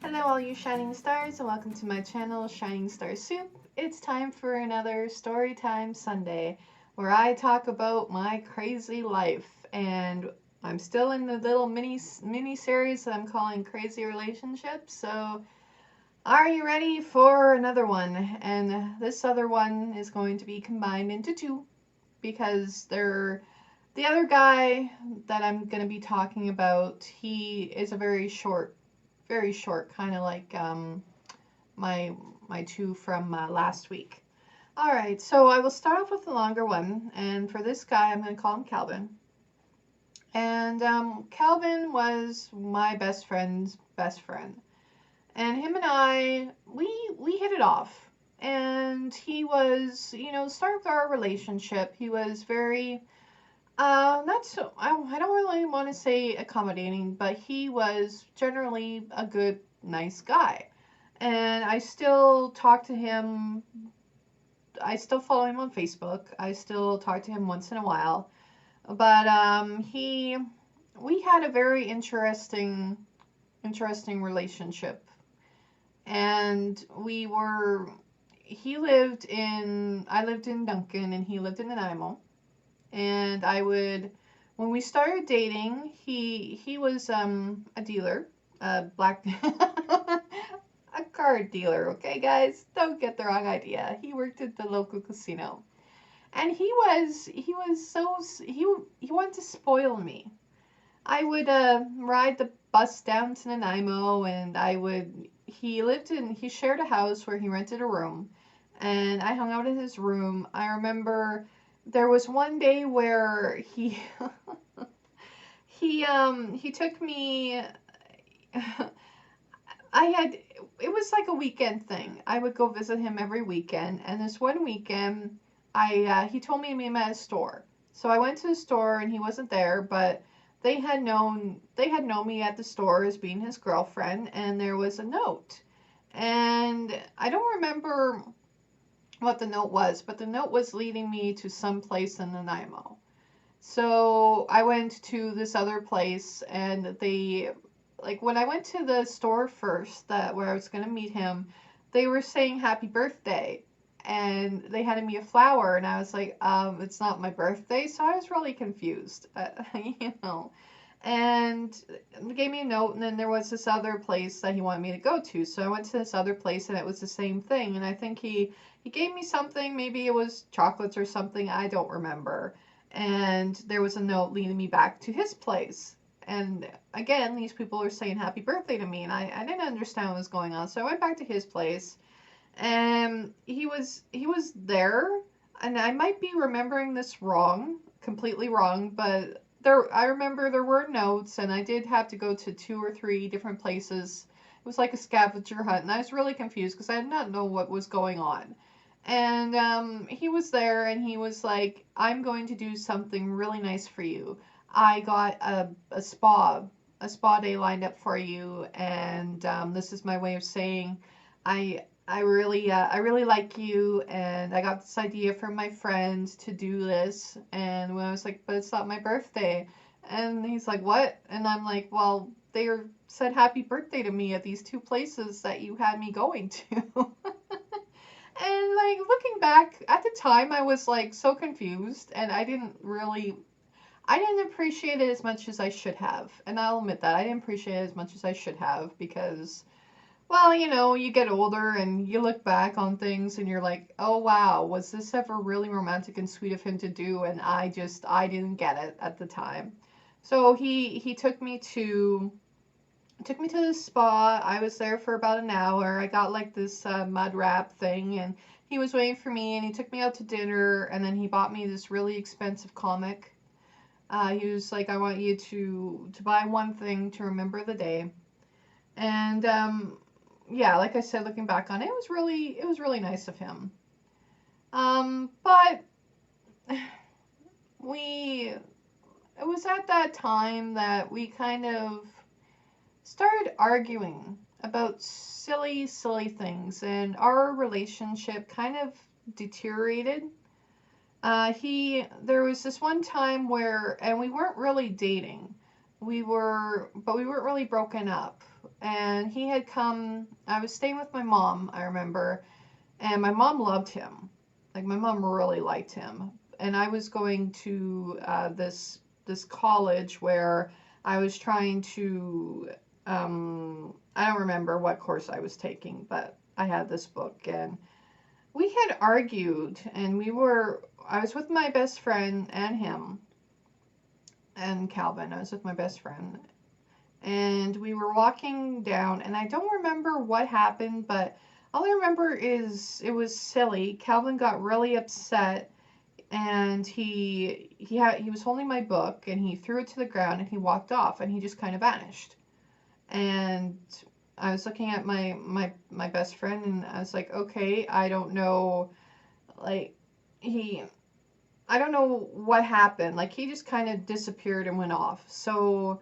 Hello all you shining stars and welcome to my channel Shining Star Soup. It's time for another Storytime Sunday where I talk about my crazy life, and I'm still in the little mini series that I'm calling Crazy Relationships. So are you ready for another one? And this other one is going to be combined into two because the other guy that I'm going to be talking about, he is a very short, kind of like my my two from last week. All right, so I will start off with the longer one, and for this guy, I'm going to call him Calvin. And Calvin was my best friend's best friend, and him and I, we hit it off. And he was, the start of our relationship. He was very not so. I don't really want to say accommodating, but he was generally a good, nice guy. And I still talk to him. I still follow him on Facebook. I still talk to him once in a while. But we had a very interesting relationship. And I lived in Duncan and he lived in Nanaimo. And when we started dating, he was a dealer, a black a card dealer. Okay, guys, don't get the wrong idea. He worked at the local casino, and he wanted to spoil me. I would ride the bus down to Nanaimo, and he shared a house where he rented a room, and I hung out in his room. I remember there was one day where he took me. I had it was like a weekend thing. I would go visit him every weekend, and this one weekend, I he told me to meet him at a store. So I went to the store, and he wasn't there, but they had known me at the store as being his girlfriend, and there was a note, and I don't remember what the note was, but the note was leading me to some place in Nanaimo. So I went to this other place, and when I went to the store first, that where I was gonna meet him, they were saying happy birthday, and they handed me a flower, and I was like, it's not my birthday, so I was really confused, you know. And they gave me a note, and then there was this other place that he wanted me to go to, so I went to this other place, and it was the same thing, and I think he gave me something, maybe it was chocolates or something, I don't remember. And there was a note leading me back to his place. And again, these people were saying happy birthday to me, and I didn't understand what was going on. So I went back to his place, and he was there, and I might be remembering this wrong, completely wrong, but I remember there were notes, and I did have to go to 2 or 3 different places. It was like a scavenger hunt, and I was really confused because I did not know what was going on. And he was there, and he was like, "I'm going to do something really nice for you. I got a spa day lined up for you, and this is my way of saying I really like you, and I got this idea from my friend to do this." And when I was like, "But it's not my birthday," and he's like, "What?" And I'm like, "Well, said happy birthday to me at these 2 places that you had me going to." And like looking back at the time, I was like so confused, and I didn't appreciate it as much as I should have. And I'll admit that I didn't appreciate it as much as I should have because, well, you get older and you look back on things and you're like, oh wow, was this ever really romantic and sweet of him to do? And I didn't get it at the time. So he took me to the spa. I was there for about an hour. I got like this mud wrap thing, and he was waiting for me, and he took me out to dinner, and then he bought me this really expensive comic. He was like, "I want you to buy one thing to remember the day," and yeah, like I said, looking back on it, it was really nice of him. But we it was at that time that we kind of started arguing about silly, silly things, and our relationship kind of deteriorated. There was this one time where, and we weren't really dating. But we weren't really broken up. and he had come. I was staying with my mom, I remember, and my mom loved him. Like my mom really liked him, and I was going to this college where I was trying to. I don't remember what course I was taking, but I had this book, and we had argued, and we were. I was with my best friend and him and Calvin. I was with my best friend, and we were walking down, and I don't remember what happened, but all I remember is it was silly. Calvin got really upset, and he was holding my book, and he threw it to the ground, and he walked off, and he just kind of vanished. And I was looking at my best friend, and I was like, okay, I don't know, like he I don't know what happened. Like he just kind of disappeared and went off. So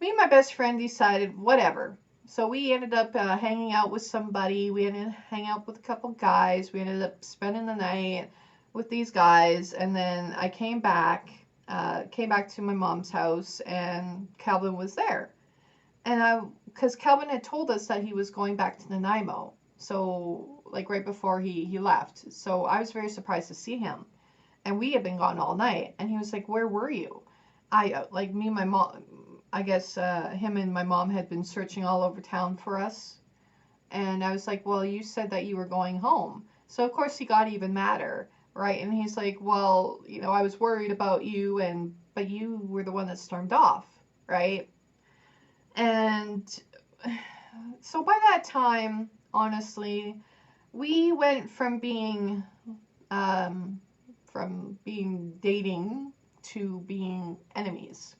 me and my best friend decided whatever. So we ended up hanging out with somebody. We ended up hanging out with a couple guys. We ended up spending the night with these guys, and then I came back to my mom's house, and Calvin was there. And because Calvin had told us that he was going back to Nanaimo, so like right before he left. So I was very surprised to see him, and we had been gone all night. And he was like, "Where were you?" I like me and my mom. I guess him and my mom had been searching all over town for us. And I was like, "Well, you said that you were going home." So of course he got even madder, right? And he's like, "Well, I was worried about you, and but you were the one that stormed off, right?" And so by that time, honestly, we went from being dating to being enemies.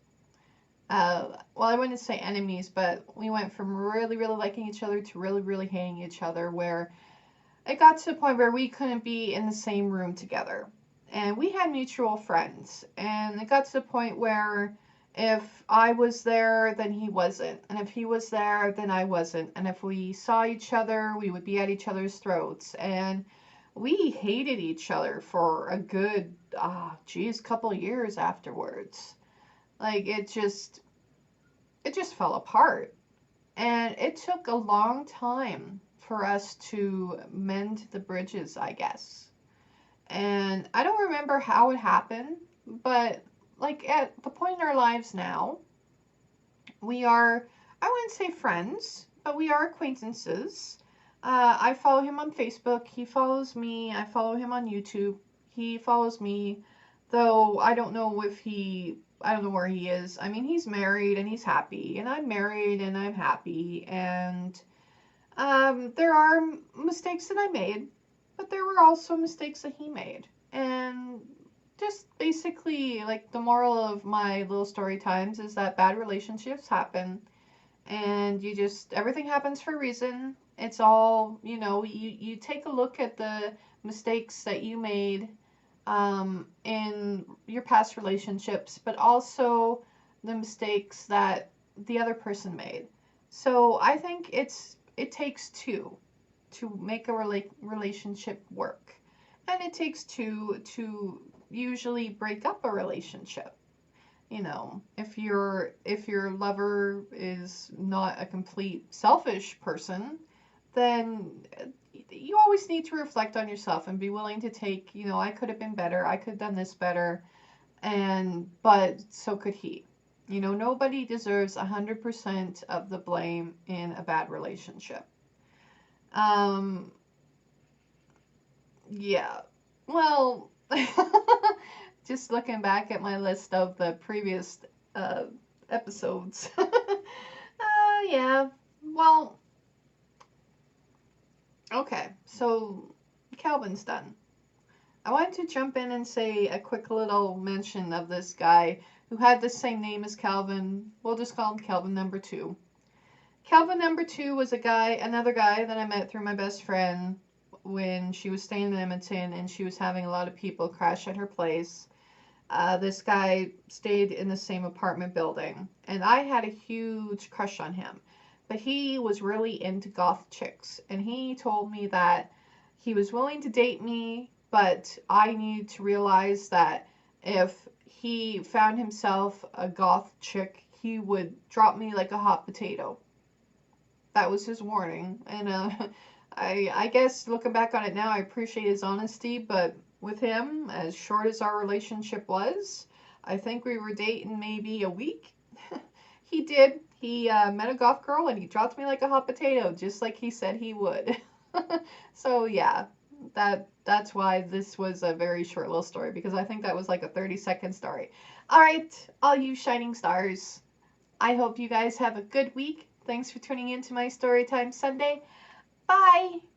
Well, I wouldn't say enemies, but we went from really, really liking each other to really, really hating each other, where it got to the point where we couldn't be in the same room together. And we had mutual friends, and it got to the point where if I was there, then he wasn't. And if he was there, then I wasn't. And if we saw each other, we would be at each other's throats. And we hated each other for a good, couple years afterwards. Like it just fell apart. And it took a long time for us to mend the bridges, I guess. And I don't remember how it happened, but like at the point in our lives now, we are, I wouldn't say friends, but we are acquaintances. I follow him on Facebook. He follows me. I follow him on YouTube. He follows me, though I don't know where he is. I mean, he's married and he's happy, and I'm married and I'm happy, and there are mistakes that I made, but there were also mistakes that he made. And just basically, like, the moral of my little story times is that bad relationships happen, and everything happens for a reason. It's all, you take a look at the mistakes that you made in your past relationships, but also the mistakes that the other person made. So I think it takes two to make a relationship work, and it takes two to usually break up a relationship. If your lover is not a complete selfish person, then you always need to reflect on yourself and be willing to take, I could have been better, I could have done this better, but so could he. Nobody deserves 100% of the blame in a bad relationship. Um, yeah. Well, just looking back at my list of the previous uh, episodes. Yeah. Well, okay. So Calvin's done. I wanted to jump in and say a quick little mention of this guy who had the same name as Calvin. We'll just call him Calvin number two. Calvin number two was another guy that I met through my best friend when she was staying in Edmonton, and she was having a lot of people crash at her place. This guy stayed in the same apartment building, and I had a huge crush on him. But he was really into goth chicks, and he told me that he was willing to date me, but I needed to realize that if he found himself a goth chick, he would drop me like a hot potato. that was his warning. And I guess looking back on it now, I appreciate his honesty. But with him, as short as our relationship was, I think we were dating maybe a week. He did. He met a golf girl and he dropped me like a hot potato, just like he said he would. So yeah, that's why this was a very short little story, because I think that was like a 30-second story. All right, all you shining stars. I hope you guys have a good week. Thanks for tuning in to my Storytime Sunday. Bye.